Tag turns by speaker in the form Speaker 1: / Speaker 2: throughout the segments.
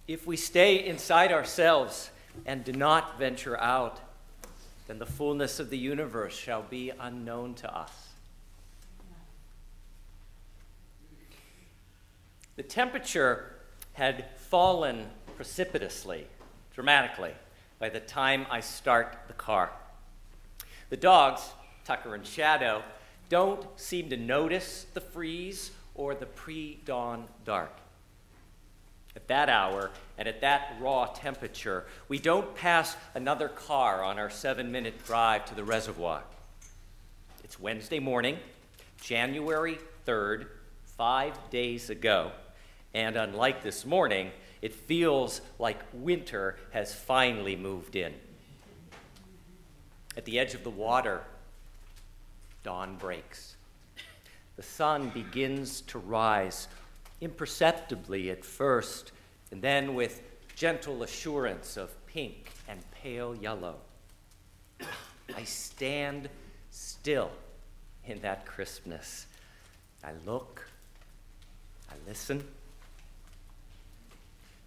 Speaker 1: If we stay inside ourselves and do not venture out, then the fullness of the universe shall be unknown to us. The temperature had fallen precipitously, dramatically, by the time I start the car. The dogs, Tucker and Shadow, don't seem to notice the freeze or the pre-dawn dark. At that hour and at that raw temperature, we don't pass another car on our 7-minute drive to the reservoir. It's Wednesday morning, January 3rd, 5 days ago, and unlike this morning, it feels like winter has finally moved in. At the edge of the water, dawn breaks. The sun begins to rise, imperceptibly at first, and then with gentle assurance of pink and pale yellow. I stand still in that crispness. I look, I listen.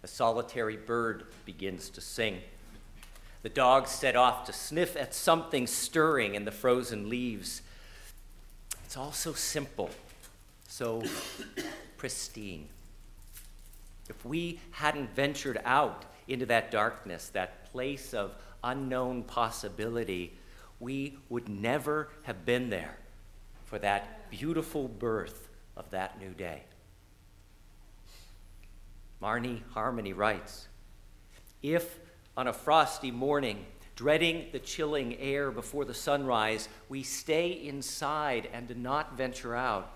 Speaker 1: A solitary bird begins to sing. The dogs set off to sniff at something stirring in the frozen leaves. It's all so simple, so pristine. If we hadn't ventured out into that darkness, that place of unknown possibility, we would never have been there for that beautiful birth of that new day. Marnie Harmony writes, if on a frosty morning, dreading the chilling air before the sunrise, we stay inside and do not venture out,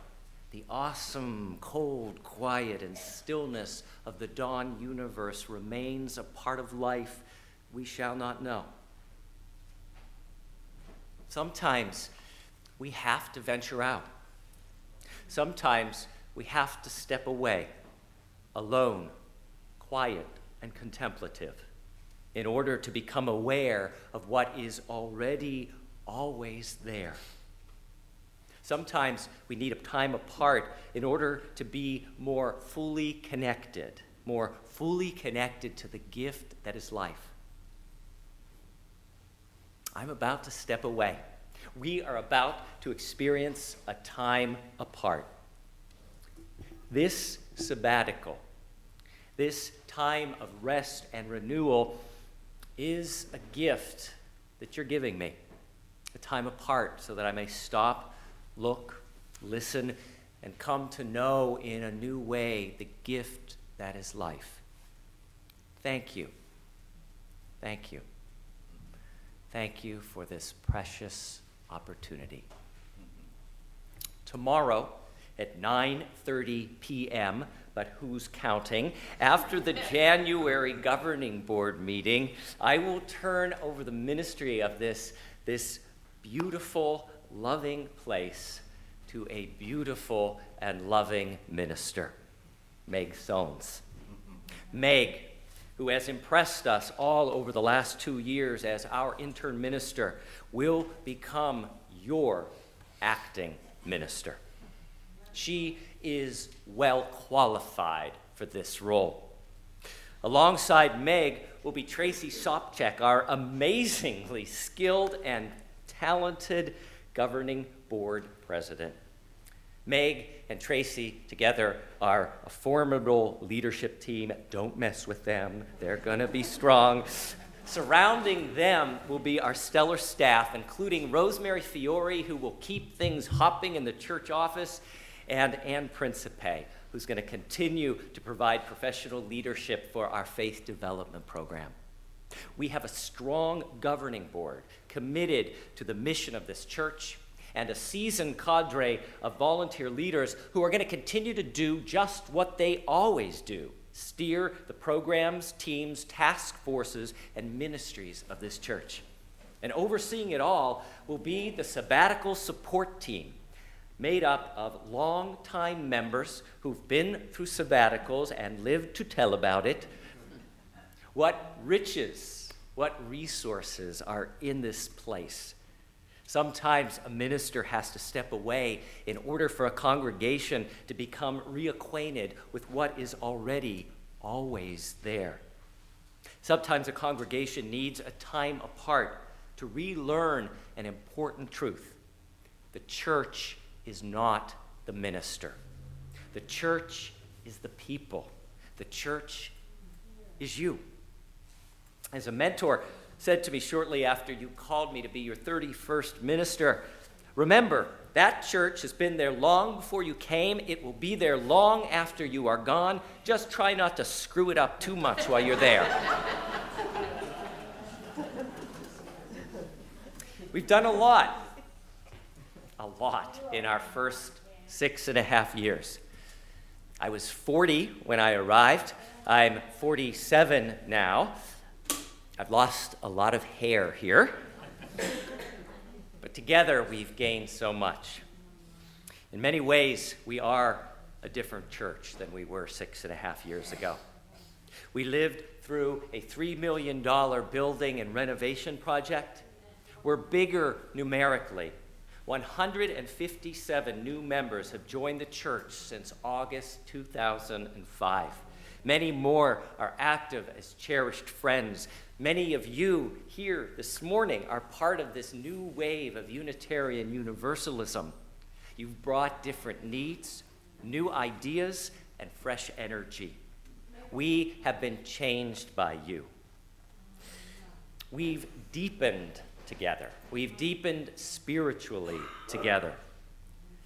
Speaker 1: the awesome, cold, quiet, and stillness of the dawn universe remains a part of life we shall not know. Sometimes we have to venture out. Sometimes we have to step away, alone, quiet, and contemplative, in order to become aware of what is already always there. Sometimes we need a time apart in order to be more fully connected to the gift that is life. I'm about to step away. We are about to experience a time apart. This sabbatical, this time of rest and renewal, is a gift that you're giving me, a time apart so that I may stop, look, listen, and come to know in a new way the gift that is life. Thank you. Thank you. Thank you for this precious opportunity. Tomorrow at 9:30 p.m., but who's counting? After the January governing board meeting, I will turn over the ministry of this beautiful, loving place to a beautiful and loving minister, Meg Sones. Meg, who has impressed us all over the last 2 years as our intern minister, will become your acting minister. She is well qualified for this role. Alongside Meg will be Tracy Sopchak, our amazingly skilled and talented governing board president. Meg and Tracy together are a formidable leadership team. Don't mess with them. They're going to be strong. Surrounding them will be our stellar staff, including Rosemary Fiore, who will keep things hopping in the church office, and Ann Principe, who's going to continue to provide professional leadership for our faith development program. We have a strong governing board committed to the mission of this church, and a seasoned cadre of volunteer leaders who are going to continue to do just what they always do: steer the programs, teams, task forces, and ministries of this church. And overseeing it all will be the Sabbatical support team, made up of longtime members who've been through sabbaticals and lived to tell about it. What riches, what resources are in this place. Sometimes a minister has to step away in order for a congregation to become reacquainted with what is already always there. Sometimes a congregation needs a time apart to relearn an important truth. The church is not the minister. The church is the people. The church is you. As a mentor said to me shortly after you called me to be your 31st minister, remember, that church has been there long before you came. It will be there long after you are gone. Just try not to screw it up too much while you're there. We've done a lot in our first 6.5 years. I was 40 when I arrived. I'm 47 now. I've lost a lot of hair here. But together we've gained so much. In many ways, we are a different church than we were 6.5 years ago. We lived through a $3 million building and renovation project. We're bigger numerically. 157 new members have joined the church since August 2005. Many more are active as cherished friends. Many of you here this morning are part of this new wave of Unitarian Universalism. You've brought different needs, new ideas, and fresh energy. We have been changed by you. We've deepened together. We've deepened spiritually together.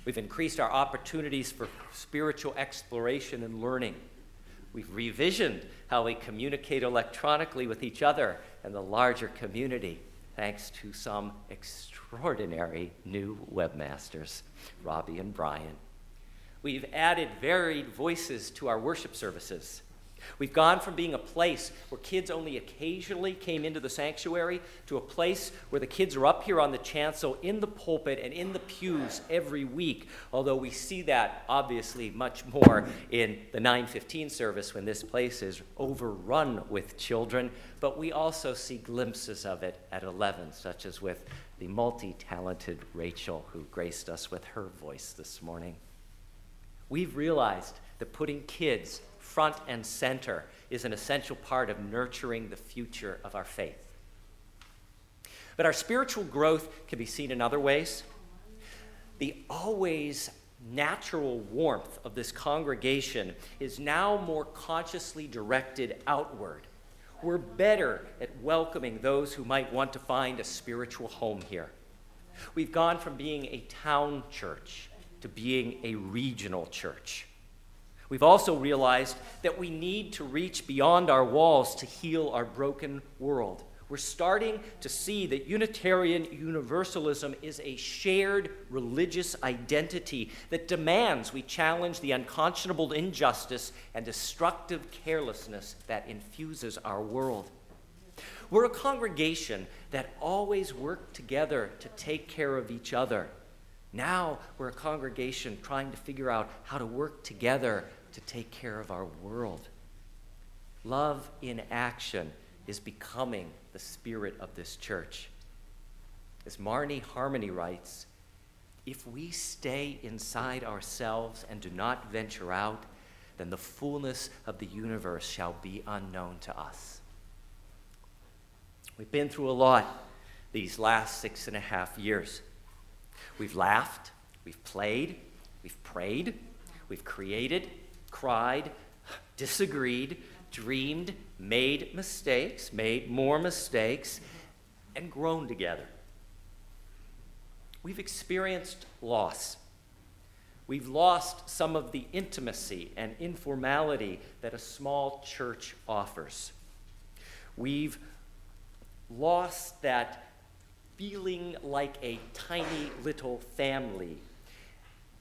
Speaker 1: We've increased our opportunities for spiritual exploration and learning. We've revisioned how we communicate electronically with each other and the larger community, thanks to some extraordinary new webmasters, Robbie and Brian. We've added varied voices to our worship services. We've gone from being a place where kids only occasionally came into the sanctuary to a place where the kids are up here on the chancel, in the pulpit, and in the pews every week, although we see that obviously much more in the 9:15 service when this place is overrun with children, but we also see glimpses of it at 11, such as with the multi-talented Rachel, who graced us with her voice this morning. We've realized that putting kids front and center is an essential part of nurturing the future of our faith. But our spiritual growth can be seen in other ways. The always natural warmth of this congregation is now more consciously directed outward. We're better at welcoming those who might want to find a spiritual home here. We've gone from being a town church to being a regional church. We've also realized that we need to reach beyond our walls to heal our broken world. We're starting to see that Unitarian Universalism is a shared religious identity that demands we challenge the unconscionable injustice and destructive carelessness that infuses our world. We're a congregation that always worked together to take care of each other. Now we're a congregation trying to figure out how to work together to take care of our world. Love in action is becoming the spirit of this church. As Marnie Harmony writes, if we stay inside ourselves and do not venture out, then the fullness of the universe shall be unknown to us. We've been through a lot these last 6.5 years. We've laughed, we've played, we've prayed, we've created, cried, disagreed, dreamed, made mistakes, made more mistakes, and grown together. We've experienced loss. We've lost some of the intimacy and informality that a small church offers. We've lost that feeling like a tiny little family.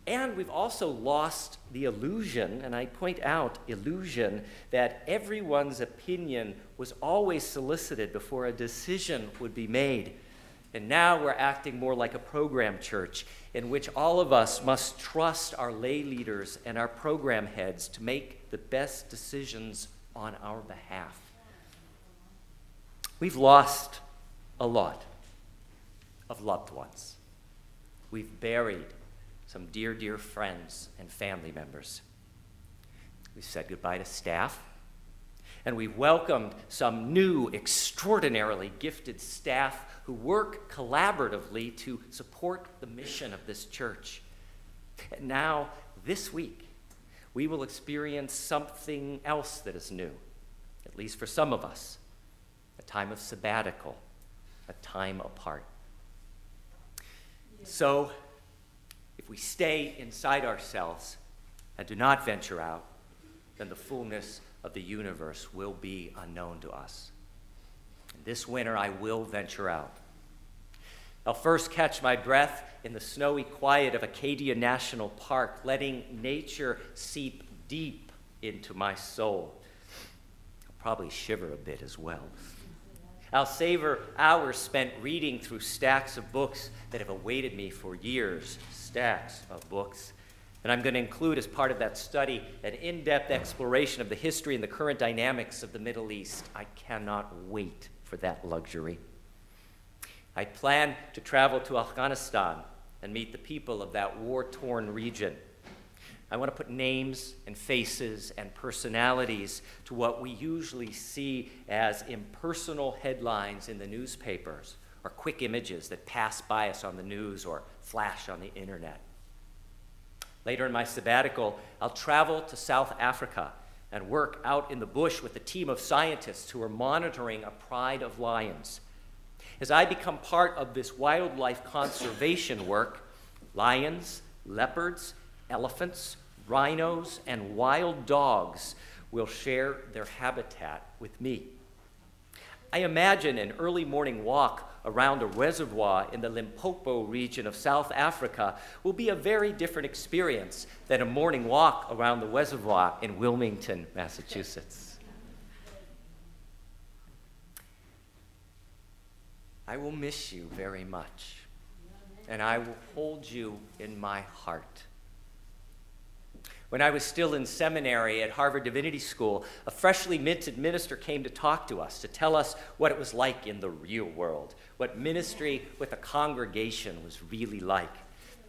Speaker 1: And we've also lost the illusion, and I point out illusion, that everyone's opinion was always solicited before a decision would be made. And now we're acting more like a program church in which all of us must trust our lay leaders and our program heads to make the best decisions on our behalf. We've lost a lot of loved ones. We've buried some dear, dear friends and family members. We've said goodbye to staff. And we've welcomed some new, extraordinarily gifted staff who work collaboratively to support the mission of this church. And now, this week, we will experience something else that is new, at least for some of us, a time of sabbatical, a time apart. So, if we stay inside ourselves and do not venture out, then the fullness of the universe will be unknown to us. And this winter, I will venture out. I'll first catch my breath in the snowy quiet of Acadia National Park, letting nature seep deep into my soul. I'll probably shiver a bit as well. I'll savor hours spent reading through stacks of books that have awaited me for years, stacks of books. And I'm going to include as part of that study an in-depth exploration of the history and the current dynamics of the Middle East. I cannot wait for that luxury. I plan to travel to Afghanistan and meet the people of that war-torn region. I want to put names and faces and personalities to what we usually see as impersonal headlines in the newspapers or quick images that pass by us on the news or flash on the internet. Later in my sabbatical, I'll travel to South Africa and work out in the bush with a team of scientists who are monitoring a pride of lions. As I become part of this wildlife conservation work, lions, leopards, elephants, rhinos, and wild dogs will share their habitat with me. I imagine an early morning walk around a reservoir in the Limpopo region of South Africa will be a very different experience than a morning walk around the reservoir in Wilmington, Massachusetts. I will miss you very much, and I will hold you in my heart. When I was still in seminary at Harvard Divinity School, a freshly minted minister came to talk to us, to tell us what it was like in the real world, what ministry with a congregation was really like.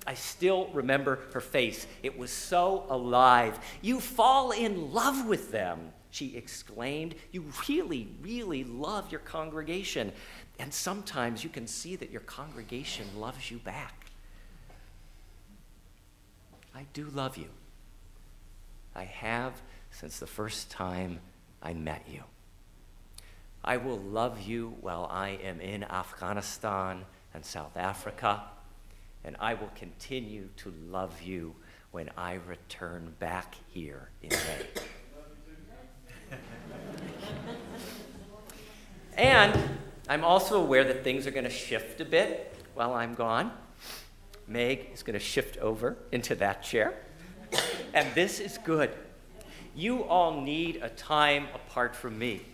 Speaker 1: I still remember her face. It was so alive. "You fall in love with them," she exclaimed. "You really, really love your congregation. And sometimes you can see that your congregation loves you back." I do love you. I have since the first time I met you. I will love you while I am in Afghanistan and South Africa, and I will continue to love you when I return back here in May. And I'm also aware that things are going to shift a bit while I'm gone. Meg is going to shift over into that chair. And this is good. You all need a time apart from me.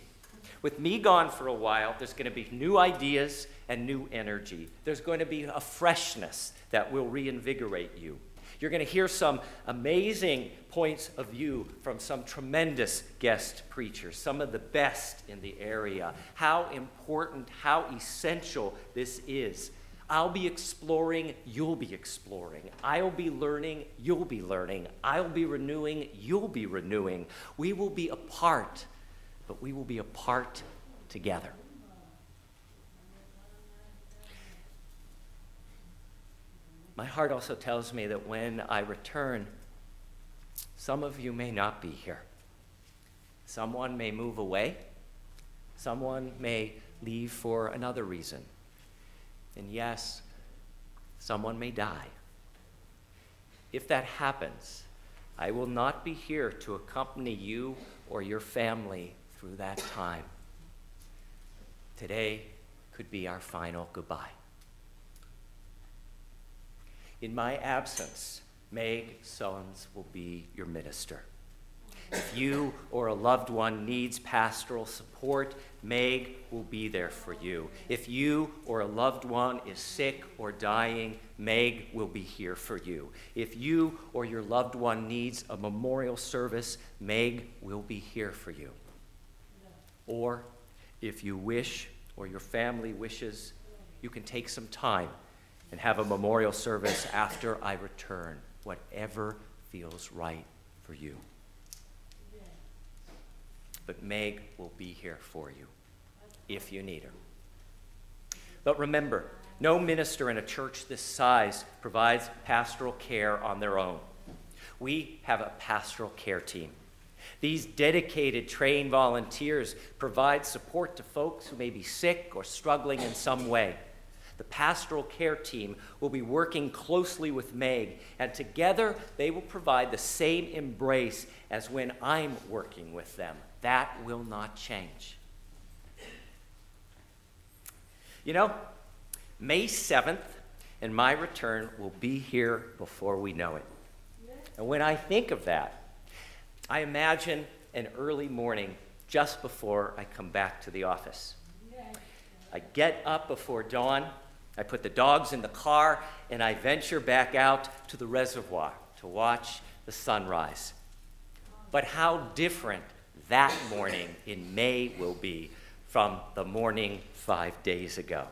Speaker 1: With me gone for a while, there's going to be new ideas and new energy. There's going to be a freshness that will reinvigorate you. You're going to hear some amazing points of view from some tremendous guest preachers, some of the best in the area. How important, how essential this is. I'll be exploring, you'll be exploring. I'll be learning, you'll be learning. I'll be renewing, you'll be renewing. We will be apart, but we will be apart together. My heart also tells me that when I return, some of you may not be here. Someone may move away. Someone may leave for another reason. And yes, someone may die. If that happens, I will not be here to accompany you or your family through that time. Today could be our final goodbye. In my absence, Meg Sullins will be your minister. If you or a loved one needs pastoral support, Meg will be there for you. If you or a loved one is sick or dying, Meg will be here for you. If you or your loved one needs a memorial service, Meg will be here for you. Or if you wish or your family wishes, you can take some time and have a memorial service after I return, whatever feels right for you. but Meg will be here for you if you need her. But remember, no minister in a church this size provides pastoral care on their own. We have a pastoral care team. These dedicated, trained volunteers provide support to folks who may be sick or struggling in some way. The pastoral care team will be working closely with Meg, and together they will provide the same embrace as when I'm working with them. That will not change. You know, May 7th and my return will be here before we know it. And when I think of that, I imagine an early morning just before I come back to the office. I get up before dawn, I put the dogs in the car, and I venture back out to the reservoir to watch the sunrise. But how different that morning in May will be from the morning 5 days ago.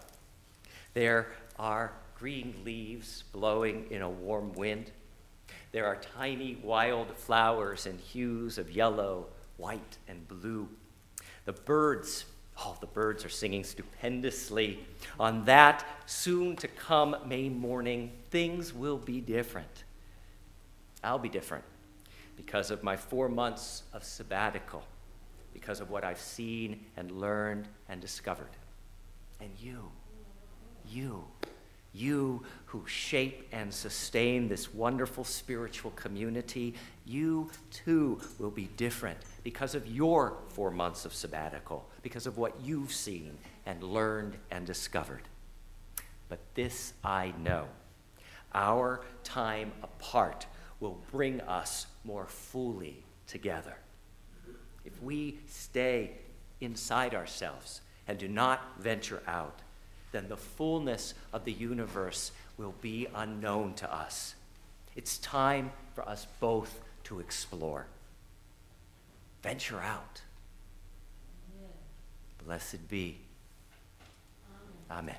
Speaker 1: There are green leaves blowing in a warm wind. There are tiny wild flowers in hues of yellow, white, and blue. The birds are singing stupendously. On that soon-to-come May morning, things will be different. I'll be different because of my 4 months of sabbatical, because of what I've seen and learned and discovered. And you who shape and sustain this wonderful spiritual community, you too will be different because of your 4 months of sabbatical, because of what you've seen and learned and discovered. But this I know, our time apart will bring us more fully together. If we stay inside ourselves and do not venture out, then the fullness of the universe will be unknown to us. It's time for us both to explore. Venture out. Blessed be. Amen.